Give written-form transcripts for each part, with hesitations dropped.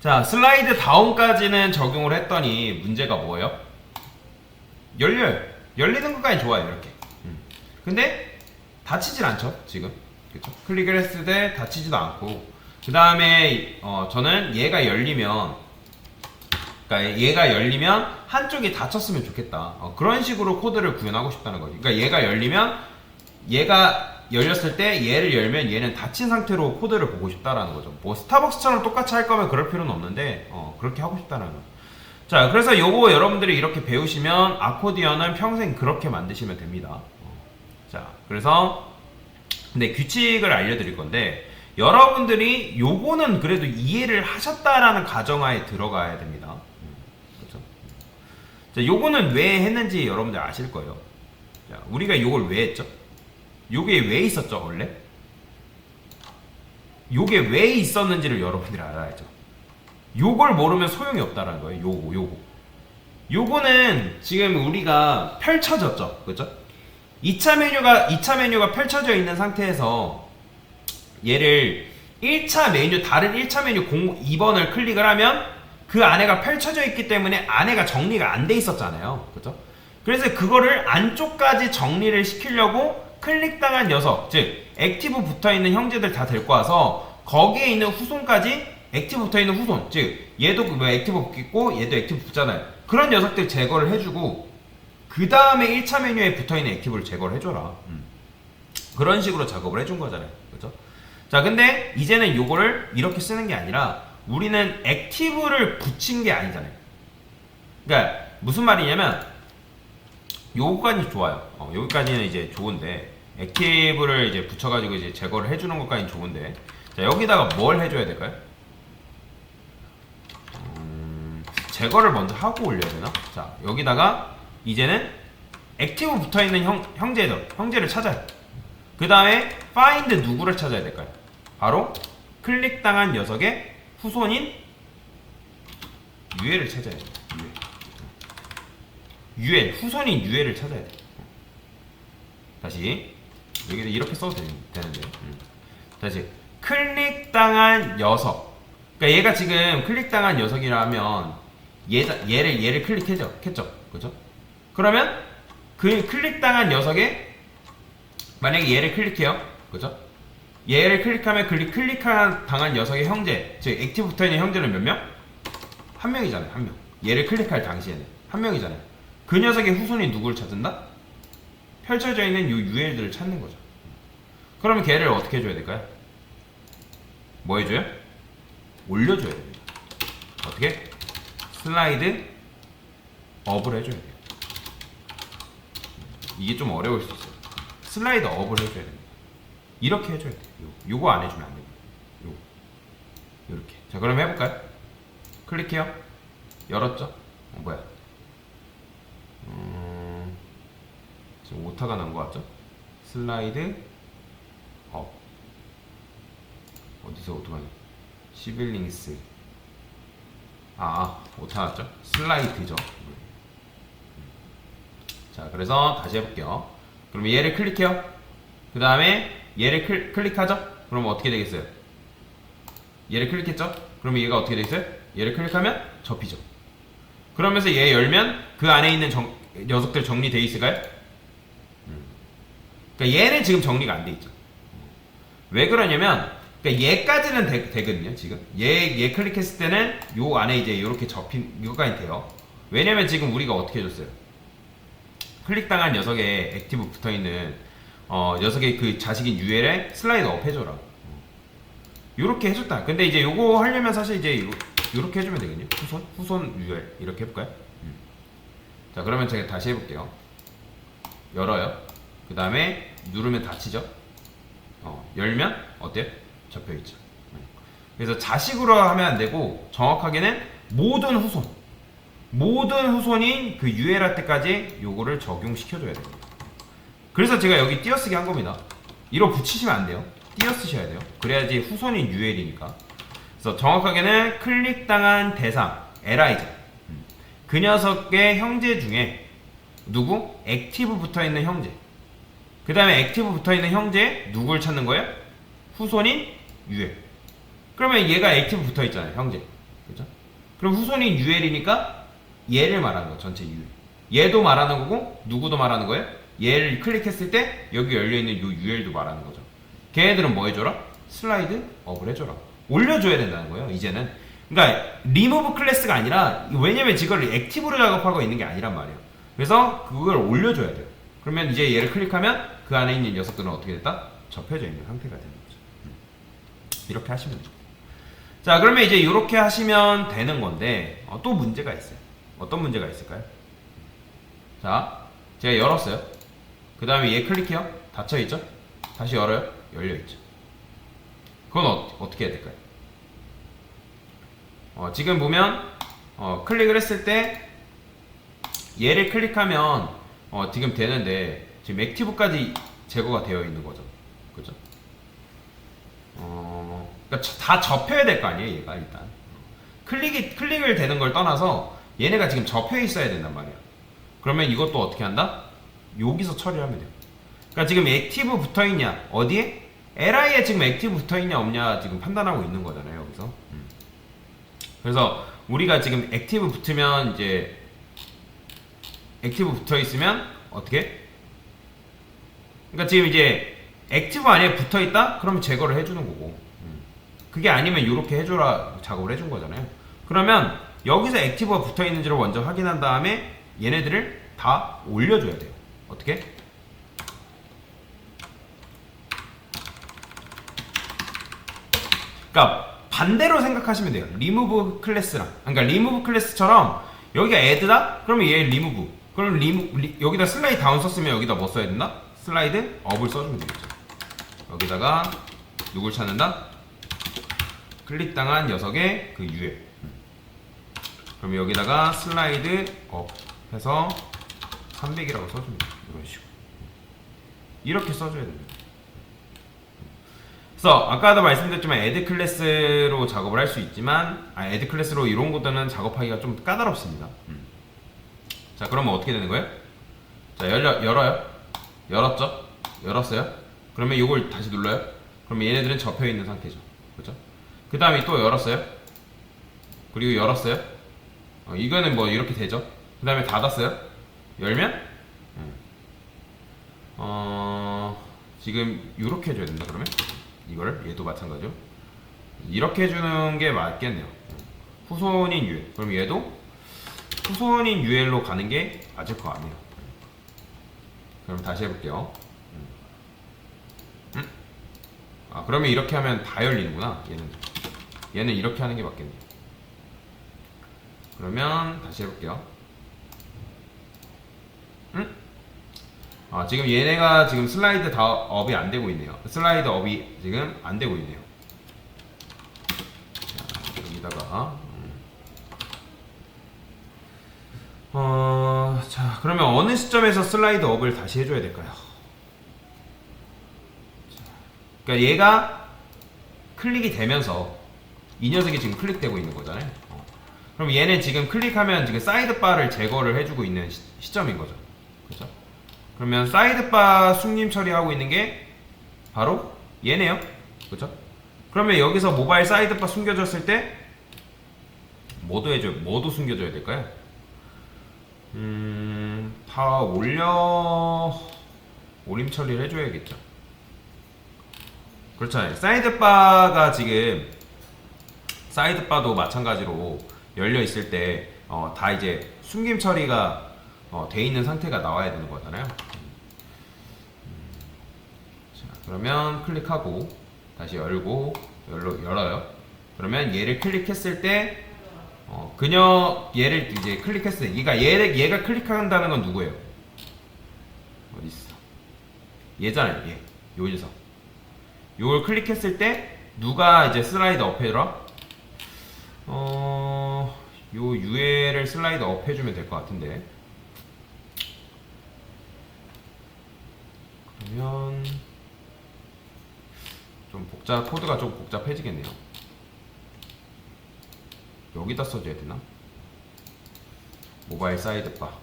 자, 슬라이드 다운까지는 적용을 했더니 문제가 뭐예요? 열려요. 열리는 것까지 좋아요, 이렇게. 근데 닫히질 않죠, 지금. 그쵸? 클릭을 했을 때 닫히지도 않고. 그 다음에 저는 얘가 열리면, 그러니까 얘가 열리면 한쪽이 닫혔으면 좋겠다. 그런 식으로 코드를 구현하고 싶다는 거지. 그러니까 얘가 열리면, 얘가 열렸을 때 얘를 열면 얘는 닫힌 상태로 코드를 보고 싶다라는 거죠. 뭐 스타벅스처럼 똑같이 할 거면 그럴 필요는 없는데 그렇게 하고 싶다는 거죠. 자, 그래서 요거 여러분들이 이렇게 배우시면 아코디언은 평생 그렇게 만드시면 됩니다. 자, 그래서 근데 규칙을 알려드릴 건데 여러분들이 요거는 그래도 이해를 하셨다라는 가정하에 들어가야 됩니다. 그렇죠? 자, 요거는 왜 했는지 여러분들 아실 거예요. 자, 우리가 요걸 왜 했죠? 요게 왜 있었죠, 원래? 요게 왜 있었는지를 여러분들이 알아야죠. 요걸 모르면 소용이 없다라는 거예요. 요거는 지금 우리가 펼쳐졌죠. 그죠? 2차 메뉴가 펼쳐져 있는 상태에서 얘를 1차 메뉴, 다른 1차 메뉴 2번을 클릭을 하면 그 안에가 펼쳐져 있기 때문에 안에가 정리가 안 돼 있었잖아요. 그죠? 그래서 그거를 안쪽까지 정리를 시키려고 클릭당한 녀석, 즉 액티브 붙어있는 형제들 다 데리고 와서 거기에 있는 후손까지 액티브 붙어있는 후손, 즉 얘도 뭐 액티브 붙겠고 얘도 액티브 붙잖아요. 그런 녀석들 제거를 해주고 그 다음에 1차 메뉴에 붙어있는 액티브를 제거를 해줘라. 그런 식으로 작업을 해준 거잖아요. 그죠? 자, 근데 이제는 요거를 이렇게 쓰는 게 아니라 우리는 액티브를 붙인 게 아니잖아요. 그러니까 무슨 말이냐면 요거까지 좋아요. 여기까지는 이제 좋은데 액티브를 이제 붙여가지고 이제 제거를 해주는 것까지는 좋은데 자, 여기다가 뭘 해줘야 될까요? 제거를 먼저 하고 올려야 되나? 자, 여기다가 이제는 액티브 붙어있는 형제를 찾아요. 그 다음에 find 누구를 찾아야 될까요? 바로 클릭당한 녀석의 후손인 유해를 찾아야 돼요. 유해, 후손인 유해를 찾아야 돼. 다시 여기서 이렇게 써도 되는데 다시 클릭당한 녀석. 그러니까 얘가 지금 클릭당한 녀석이라면 얘를 클릭했죠, 그죠? 그러면 그 클릭당한 녀석에 만약에 얘를 클릭해요, 그죠? 얘를 클릭하면 당한 녀석의 형제, 즉 액티브 붙어있는 형제는 몇 명? 한 명이잖아요, 한 명. 얘를 클릭할 당시에는 한 명이잖아요. 그 녀석의 후손이 누구를 찾는다? 펼쳐져 있는 이 UL들을 찾는 거죠. 그러면 걔를 어떻게 해줘야 될까요? 뭐 해줘요? 올려줘야 됩니다. 어떻게? 슬라이드 업을 해줘야 돼요. 이게 좀 어려울 수 있어요. 슬라이드 업을 해줘야 됩니다. 이렇게 해줘야 돼요. 요거 안 해주면 안 됩니다. 요렇게. 자, 그럼 해볼까요? 클릭해요. 열었죠? 뭐야? 지금 오타가 난 것 같죠? 슬라이드 업. 어디서 오타가 나? 시빌링스. 오타 났죠? 슬라이드죠. 자, 그래서 다시 해볼게요. 그러면 얘를 클릭해요. 그 다음에 얘를 클릭하죠? 그러면 어떻게 되겠어요? 얘를 클릭했죠? 그러면 얘가 어떻게 되겠어요? 얘를 클릭하면 접히죠. 그러면서 얘 열면 그 안에 있는 녀석들 정리돼 있을까요? 그러니까 얘는 지금 정리가 안 돼 있죠. 왜 그러냐면 그러니까 얘까지는 되거든요. 지금 얘 클릭했을 때는 요 안에 이제 이렇게 접힌 이거까지 돼요. 왜냐면 지금 우리가 어떻게 해줬어요? 클릭당한 녀석에 액티브 붙어있는 녀석의 그 자식인 UL에 슬라이드 업 해줘라. 요렇게 해줬다. 근데 이제 요거 하려면 사실 이제 요렇게 해주면 되거든요. 후손 UL 이렇게 해볼까요? 자, 그러면 제가 다시 해볼게요. 열어요. 그 다음에 누르면 닫히죠. 열면 어때요? 접혀있죠. 그래서 자식으로 하면 안 되고 정확하게는 모든 후손인 그 UL할 때까지 요거를 적용시켜줘야 됩니다. 그래서 제가 여기 띄어쓰기 한 겁니다. 이로 붙이시면 안 돼요. 띄어쓰셔야 돼요. 그래야지 후손인 UL이니까. 그래서 정확하게는 클릭당한 대상 LI죠. 그 녀석의 형제 중에 누구? 액티브 붙어있는 형제. 그 다음에 액티브 붙어있는 형제 누구를 찾는 거예요? 후손인 UL. 그러면 얘가 액티브 붙어있잖아요, 형제. 그죠? 그럼 후손인 UL이니까 얘를 말하는 거 전체 UL. 얘도 말하는 거고 누구도 말하는 거예요? 얘를 클릭했을 때 여기 열려있는 요 UL도 말하는 거죠. 걔네들은 뭐 해줘라? 슬라이드 업을 해줘라. 올려줘야 된다는 거예요 이제는. 그러니까 리무브 클래스가 아니라, 왜냐면 지금 액티브로 작업하고 있는 게 아니란 말이에요. 그래서 그걸 올려줘야 돼요. 그러면 이제 얘를 클릭하면 그 안에 있는 녀석들은 어떻게 됐다? 접혀져 있는 상태가 되는 거죠. 이렇게 하시면 돼요. 자, 그러면 이제 이렇게 하시면 되는 건데 또 문제가 있어요. 어떤 문제가 있을까요? 자, 제가 열었어요. 그 다음에 얘 클릭해요. 닫혀있죠? 다시 열어요. 열려있죠. 그건 어떻게 해야 될까요? 지금 보면 클릭을 했을 때 얘를 클릭하면 지금 되는데 지금 액티브까지 제거가 되어 있는 거죠. 그죠? 그러니까 다 접혀야 될 거 아니에요, 얘가 일단. 클릭을 되는 걸 떠나서 얘네가 지금 접혀 있어야 된단 말이야. 그러면 이것도 어떻게 한다? 여기서 처리하면 돼요. 그러니까 지금 액티브 붙어 있냐? 어디에? li에 지금 액티브 붙어 있냐 없냐 지금 판단하고 있는 거잖아요, 여기서. 그래서 우리가 지금 액티브 붙으면 이제 액티브 붙어 있으면 어떻게? 그러니까 지금 이제 액티브 안에 붙어 있다? 그러면 제거를 해주는 거고. 그게 아니면 이렇게 해줘라 작업을 해준 거잖아요. 그러면 여기서 액티브가 붙어 있는지를 먼저 확인한 다음에 얘네들을 다 올려줘야 돼요. 어떻게? 그러니까 반대로 생각하시면 돼요. 리무브 클래스랑. 그러니까 리무브 클래스처럼 여기가 add다? 그러면 얘 리무브. 그럼 여기다 슬라이드 다운 썼으면 여기다 뭐 써야 된다? 슬라이드 업을 써주면 되겠죠. 여기다가 누굴 찾는다? 클릭당한 녀석의 그 UL. 그럼 여기다가 슬라이드 업 해서 300이라고 써주면 돼요. 이런 식으로. 이렇게 써줘야 됩니다. 그래서 아까도 말씀드렸지만 애드 클래스로 작업을 할 수 있지만 애드 클래스로 이런 것들은 작업하기가 좀 까다롭습니다. 자, 그러면 어떻게 되는 거예요? 자, 열어요. 열었죠? 열었어요? 그러면 이걸 다시 눌러요? 그러면 얘네들은 접혀 있는 상태죠. 그렇죠? 그 다음에 또 열었어요? 그리고 열었어요? 이거는 뭐 이렇게 되죠? 그 다음에 닫았어요? 열면? 지금 이렇게 해줘야 된다 그러면? 이거를 얘도 마찬가지로 이렇게 해주는 게 맞겠네요. 후손인 UL. 그럼 얘도 후손인 UL로 가는 게 맞을 거 아니에요. 그럼 다시 해볼게요. 그러면 이렇게 하면 다 열리는구나. 얘는 이렇게 하는 게 맞겠네요. 그러면 다시 해볼게요. 지금 얘네가 지금 슬라이드 다 업이 안 되고 있네요. 슬라이드 업이 지금 안 되고 있네요. 자, 여기다가 자, 그러면 어느 시점에서 슬라이드 업을 다시 해줘야 될까요? 그러니까 얘가 클릭이 되면서 이 녀석이 지금 클릭되고 있는 거잖아요. 그럼 얘는 지금 클릭하면 지금 사이드바를 제거를 해주고 있는 시점인 거죠. 그렇죠? 그러면 사이드바 숨김 처리하고 있는 게 바로 얘네요. 그렇죠? 그러면 여기서 모바일 사이드바 숨겨졌을 때 뭐도 숨겨줘야 될까요? 다 오림 처리를 해줘야겠죠. 그렇잖아요. 사이드바가 지금 사이드바도 마찬가지로 열려 있을 때 다 이제 숨김 처리가 돼 있는 상태가 나와야 되는 거잖아요. 자, 그러면 클릭하고 다시 열고 열어요. 그러면 얘를 클릭했을 때 얘를 이제 클릭했을 때 얘가 클릭한다는 건 누구예요? 어디 있어? 얘잖아요. 요 녀석. 요걸 클릭했을 때 누가 이제 슬라이드 업 해줘라? 요 UL을 슬라이드 업 해주면 될 것 같은데. 그러면 좀 코드가 좀 복잡해지겠네요. 여기다 써줘야 되나? 모바일 사이드바. 자,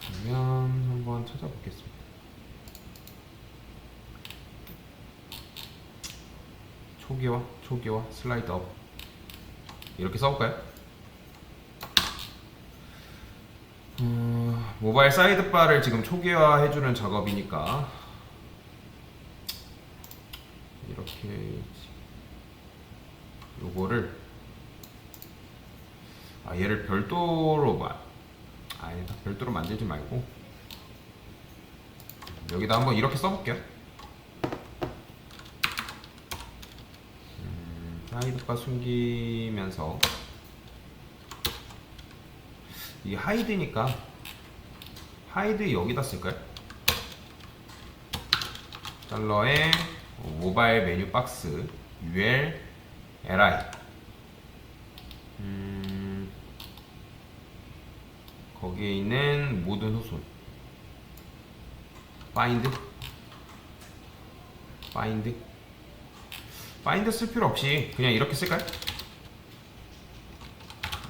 그러면 한번 찾아보겠습니다. 초기화 슬라이드 업 이렇게 써볼까요? 모바일 사이드바를 지금 초기화해주는 작업이니까 이렇게 요거를 얘를 별도로 아니다, 별도로 만들지 말고 여기다 한번 이렇게 써볼게요. 사이드바 숨기면서 이 하이드니까 하이드 여기다 쓸까요? 달러에 모바일 메뉴 박스 ul li 거기에 있는 모든 후손 파인드 쓸 필요 없이 그냥 이렇게 쓸까요?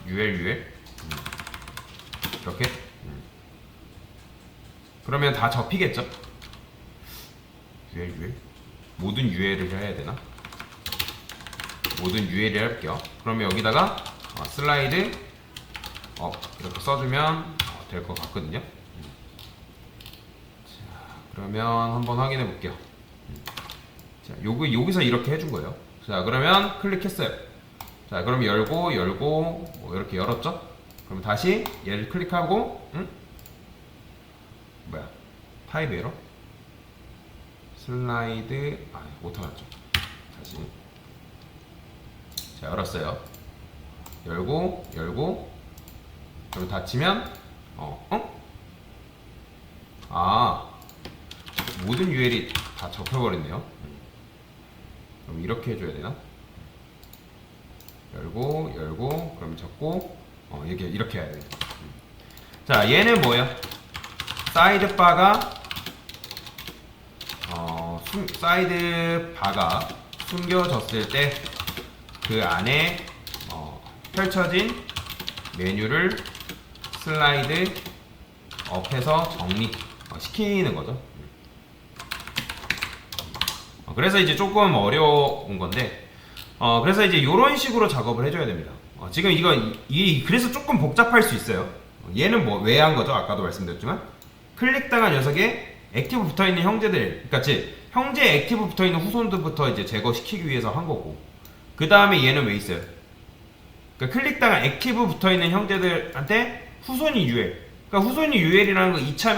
ul 이렇게 그러면 다 접히겠죠? ul 모든 UL을 해야 되나? 모든 UL을 할게요. 그러면 여기다가 슬라이드 이렇게 써주면 될 것 같거든요. 자, 그러면 한번 확인해 볼게요. 자, 여기서 이렇게 해준 거예요. 자, 그러면 클릭했어요. 자, 그럼 열고 이렇게 열었죠? 그럼 다시 얘를 클릭하고 타입 에러 슬라이드 못하겠죠. 다시 자, 열었어요. 열고 그럼 닫히면 모든 UL이 다 접혀버렸네요. 그럼 이렇게 해줘야 되나? 열고 그럼 접고 이렇게 해야 돼요. 자, 얘는 뭐예요? 사이드바가 숨겨졌을 때 그 안에 펼쳐진 메뉴를 슬라이드 업해서 정리 시키는 거죠. 그래서 이제 조금 어려운 건데 그래서 이제 이런 식으로 작업을 해줘야 됩니다. 지금 그래서 조금 복잡할 수 있어요. 얘는 왜 한 거죠? 아까도 말씀드렸지만 클릭당한 녀석에 액티브 붙어있는 형제들, 그러니까 형제 액티브 붙어있는 후손들부터 이제 제거시키기 위해서 한 거고, 그 다음에 얘는 왜 있어요? 그러니까 클릭당한 액티브 붙어있는 형제들한테 후손이 UL, 그러니까 후손이 UL이라는 건 2차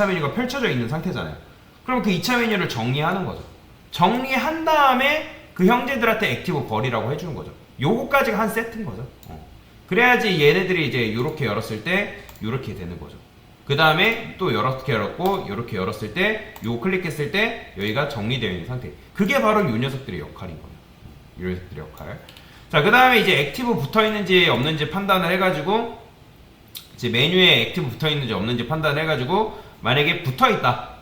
메뉴가 펼쳐져 있는 상태잖아요. 그럼 그 2차 메뉴를 정리하는 거죠. 정리한 다음에 그 형제들한테 액티브 버리라고 해주는 거죠. 요거까지가 한 세트인 거죠. 그래야지 얘네들이 이제 요렇게 열었을 때 요렇게 되는 거죠. 그 다음에 또 이렇게 열었고 요렇게 열었을 때 요 클릭했을 때 여기가 정리되어 있는 상태. 그게 바로 요 녀석들의 역할인 거예요. 요 녀석들의 역할. 자, 그 다음에 이제 액티브 붙어있는지 없는지 판단을 해가지고 이제 메뉴에 액티브 붙어있는지 없는지 판단을 해가지고 만약에 붙어있다.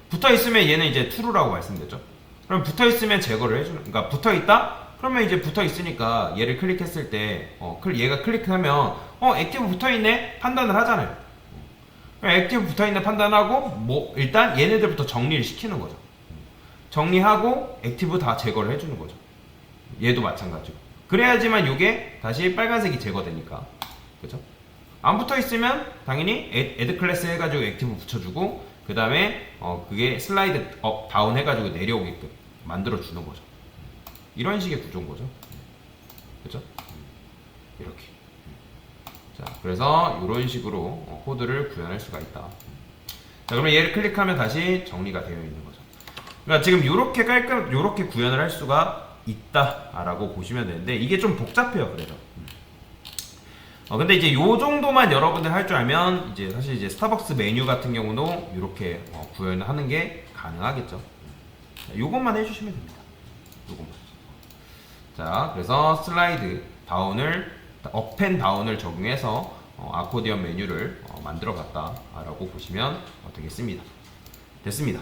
붙어있으면 얘는 이제 true라고 말씀드렸죠. 그럼 붙어있으면 제거를 해주는, 그러니까 붙어있다? 그러면 이제 붙어있으니까 얘를 클릭했을 때 얘가 클릭하면 액티브 붙어있네? 판단을 하잖아요. 액티브 붙어있는 판단하고 일단 얘네들부터 정리를 시키는 거죠. 정리하고 액티브 다 제거를 해주는 거죠. 얘도 마찬가지고. 그래야지만 이게 다시 빨간색이 제거되니까. 그죠? 안 붙어있으면 당연히 add 클래스 해가지고 액티브 붙여주고 그 다음에 그게 슬라이드 업 다운 해가지고 내려오게끔 만들어주는 거죠. 이런 식의 구조인 거죠. 그죠? 이렇게. 자, 그래서 이런 식으로 코드를 구현할 수가 있다. 자, 그러면 얘를 클릭하면 다시 정리가 되어 있는 거죠. 그러니까 지금 요렇게 구현을 할 수가 있다라고 보시면 되는데 이게 좀 복잡해요. 그래서. 근데 이제 요 정도만 여러분들 할 줄 알면 이제 사실 이제 스타벅스 메뉴 같은 경우도 이렇게 구현하는 게 가능하겠죠. 자, 요것만 해주시면 됩니다. 요것만. 자, 그래서 슬라이드 다운을 업앤다운을 적용해서 아코디언 메뉴를 만들어 봤다라고 보시면 되겠습니다. 됐습니다.